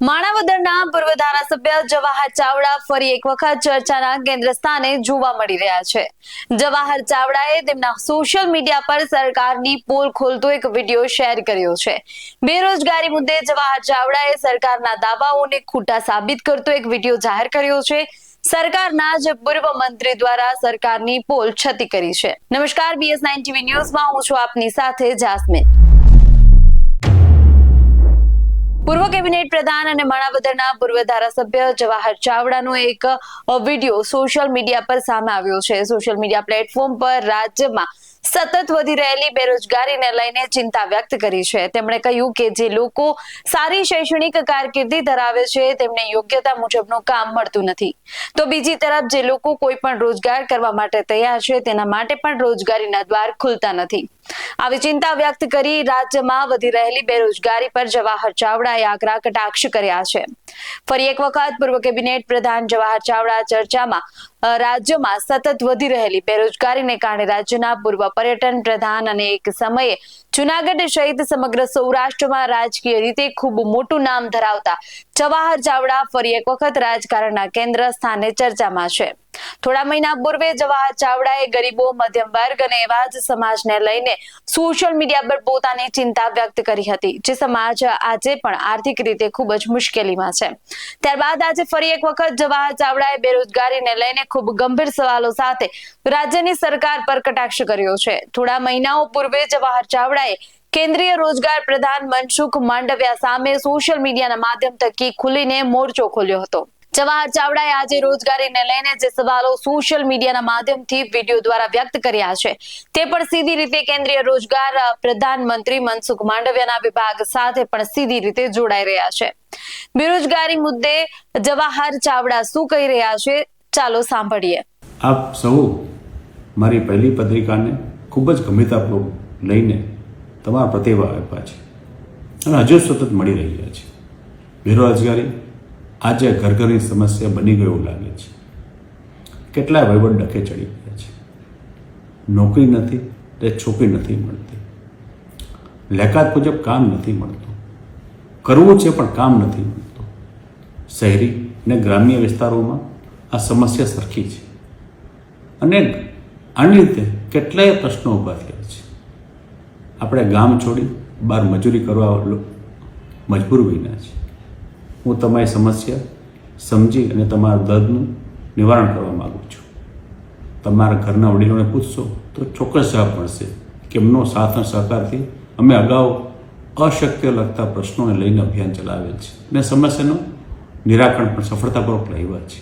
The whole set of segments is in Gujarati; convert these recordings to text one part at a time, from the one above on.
માણાવદરના પૂર્વ ધારાસભ્ય જવાહર ચાવડા ફરી એક વખત ચર્ચાના કેન્દ્ર સ્થાને જોવા મળી રહ્યા છે। જવાહર ચાવડાએ તેમના સોશિયલ મીડિયા પર સરકારની પોલ ખોલતો એક વિડીયો શેર કર્યો છે। બેરોજગારી મુદ્દે જવાહર ચાવડાએ સરકારના દાવાઓને ખોટા સાબિત કરતો એક વિડીયો જાહેર કર્યો છે। સરકારના જ પૂર્વ મંત્રી દ્વારા સરકારની પોલ છતી કરી છે। નમસ્કાર, BS9 TV ન્યૂઝમાં હું છું આપની સાથે જાસ્મીન। પૂર્વ કેબિનેટ પ્રધાન અને માણાવદરના પૂર્વ ધારાસભ્ય જવાહર ચાવડાનો એક વિડીયો સોશિયલ મીડિયા પર સામે આવ્યો છે। સોશિયલ મીડિયા પ્લેટફોર્મ પર રાજ્યમાં સતત વધી રહેલી બેરોજગારીને લઈને ચિંતા વ્યક્ત કરી છે। તેમણે કહ્યું કે જે લોકો સારી શૈક્ષણિક કારકિર્દી ધરાવે છે તેમને યોગ્યતા મુજબનું કામ મળતું નથી, તો બીજી તરફ જે લોકો કોઈ પણ રોજગાર કરવા માટે તૈયાર છે તેના માટે પણ રોજગારીના દ્વાર ખુલતા નથી। આવી ચિંતા વ્યક્ત કરી રાજ્યમાં વધી રહેલી બેરોજગારી પર જવાહર ચાવડાએ આકરા કટાક્ષ કર્યા છે। ફરી એક વખત પૂર્વ કેબિનેટ પ્રધાન જવાહર ચાવડા ચર્ચામાં રાજ્યમાં સતત વધી રહેલી બેરોજગારીને કારણે રાજ્યના પૂર્વ પર્યટન પ્રધાન અને એક સમયે જૂનાગઢ સહિત સમગ્ર સૌરાષ્ટ્રમાં રાજકીય રીતે ખૂબ મોટું નામ ધરાવતા જવાહર ચાવડા ફરી એક વખત રાજકારણના કેન્દ્ર સ્થાને ચર્ચામાં છે। થોડા મહિના પૂર્વે જવાહર ચાવડાએ ગરીબો, મધ્યમ વર્ગ અને એવા જ સમાજને લઈને સોશિયલ મીડિયા પર પોતાની ચિંતા વ્યક્ત કરી હતી, જે સમાજ આજે પણ આર્થિક રીતે ખૂબ જ મુશ્કેલીમાં છે। ત્યારબાદ આજે ફરી એક વખત જવાહર ચાવડાએ બેરોજગારીને લઈને ખૂબ ગંભીર સવાલો સાથે રાજ્યની સરકાર પર કટાક્ષ કર્યો છે। થોડા મહિનાઓ પૂર્વે જવાહર ચાવડાએ કેન્દ્રીય રોજગાર પ્રધાન મનસુખ માંડવિયા સામે સોશિયલ મીડિયાના માધ્યમ થકી ખુલીને મોરચો ખોલ્યો હતો। જવાહર ચાવડાએ આજે રોજગારીને લઈને જે સવાલો સોશિયલ મીડિયાના માધ્યમથી વિડીયો દ્વારા વ્યક્ત કર્યા છે તે પણ સીધી રીતે કેન્દ્રીય રોજગાર પ્રધાનમંત્રી મનસુખ માંડવિયાના વિભાગ સાથે પણ સીધી રીતે જોડાઈ રહ્યા છે। બેરોજગારી મુદ્દે જવાહર ચાવડા શું કહી રહ્યા છે, ચાલો સાંભળીએ। આપ સૌ મારી પહેલી પત્રિકાને ખૂબ જ ગંભીરતાપૂર્વક લઈને તમારા પ્રતિભાવ આપ્યા છે અને હજુ સતત મળી રહ્યા છે। બેરોજગારી આજે ઘરની સમસ્યા બની ગયું લાગે છે। કેટલાય વહીવટ ડખે ચડી ગયા છે। નોકરી નથી તે છોકરી નથી મળતી, લાયકાત મુજબ કામ નથી મળતું, કરવું છે પણ કામ નથી મળતું। શહેરી અને ગ્રામ્ય વિસ્તારોમાં આ સમસ્યા સરખી છે અને આની રીતે કેટલાય પ્રશ્નો ઊભા થયા છે। આપણે ગામ છોડી બહાર મજૂરી કરવા મજબૂર બન્યા છે। હું તમારી સમસ્યા સમજી અને તમારા દર્દનું નિવારણ કરવા માગું છું। તમારા ઘરના વડીલોને પૂછશો તો ચોક્કસ જવાબ મળશે કે એમનો સાથ અને સહકારથી અમે અગાઉ અશક્ય લગતા પ્રશ્નોને લઈને અભિયાન ચલાવેલ છે અને સમસ્યાનું નિરાકરણ પણ સફળતાપૂર્વક લાવ્યા છે।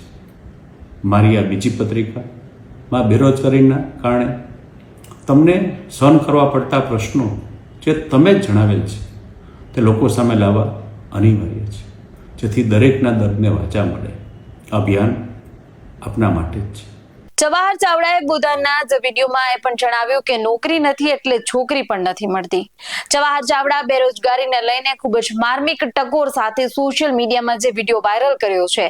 મારી આ બીજી પત્રિકામાં બેરોજગારીના કારણે તમને સહન કરવા પડતા પ્રશ્નો જે તમે જ જણાવેલ છે તે લોકો સામે લાવવા અનિવાર્ય છે, જેથી દરેકના દર્દને વાચા મળે। અભિયાન આપના માટે જ છે। જવાહર ચાવડાએ પોતાના જ વિડીયોમાં એ પણ જણાવ્યું કે નોકરી નથી એટલે છોકરી પણ નથી મળતી। જવાહર ચાવડા બેરોજગારીને લઈને ખૂબ જ માર્મિક ટકોર સાથે સોશિયલ મીડિયામાં જે વિડીયો વાયરલ કર્યો છે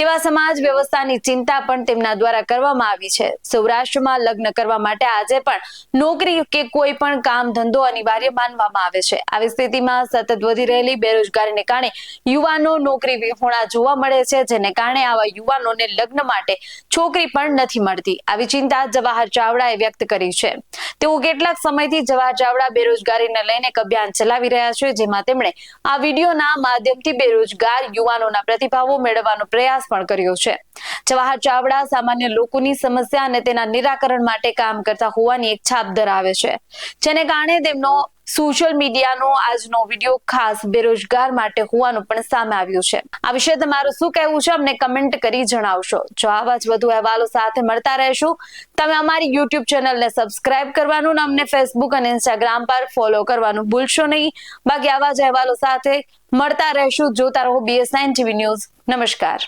તેવા સમાજ વ્યવસ્થાની ચિંતા પણ તેમના દ્વારા કરવામાં આવી છે। સૌરાષ્ટ્રમાં લગ્ન કરવા માટે આજે પણ નોકરી કે કોઈ પણ કામ ધંધો અનિવાર્ય માનવામાં આવે છે। આવી સ્થિતિમાં સતત વધી રહેલી બેરોજગારીને કારણે યુવાનો નોકરી વિહોણા જોવા મળે છે, જેને કારણે આવા યુવાનોને લગ્ન માટે છોકરી પણ નથી મળતી। આવી ચિંતા જવાહર ચાવડાએ વ્યક્ત કરી છે। તેઓ કેટલાક સમયથી જવાહર ચાવડા બેરોજગારીને લઈને એક અભિયાન ચલાવી રહ્યા છે, જેમાં તેમણે આ વિડીયોના માધ્યમથી બેરોજગાર યુવાનોના પ્રતિભાવો મેળવવાનો પ્રયાસ પણ કર્યો છે। જવાહર ચાવડા સામાન્ય લોકોની સમસ્યા અને તેના નિરાકરણ માટે કામ કરતા હોવાની એક છાપ ધરાવે છે, જેને કારણે તેમનો સોશિયલ મીડિયાનો આજનો વિડીયો ખાસ બેરોજગાર માટે હોવાનું પણ સામે આવ્યું છે। આ વિશે તમારું શું કહેવું છે અમને કમેન્ટ કરી જણાવશો। જો આવા જ વધુ અહેવાલો સાથે મળતા રહેશું, તમે અમારી YouTube ચેનલને સબસ્ક્રાઇબ કરવાનું અને અમને Facebook અને Instagram પર ફોલો કરવાનું ભૂલશો નહીં। બાકી આવા જ અહેવાલો સાથે મળતા રહેશું। જોતા રહો BS9 TV ન્યૂઝ। નમસ્કાર।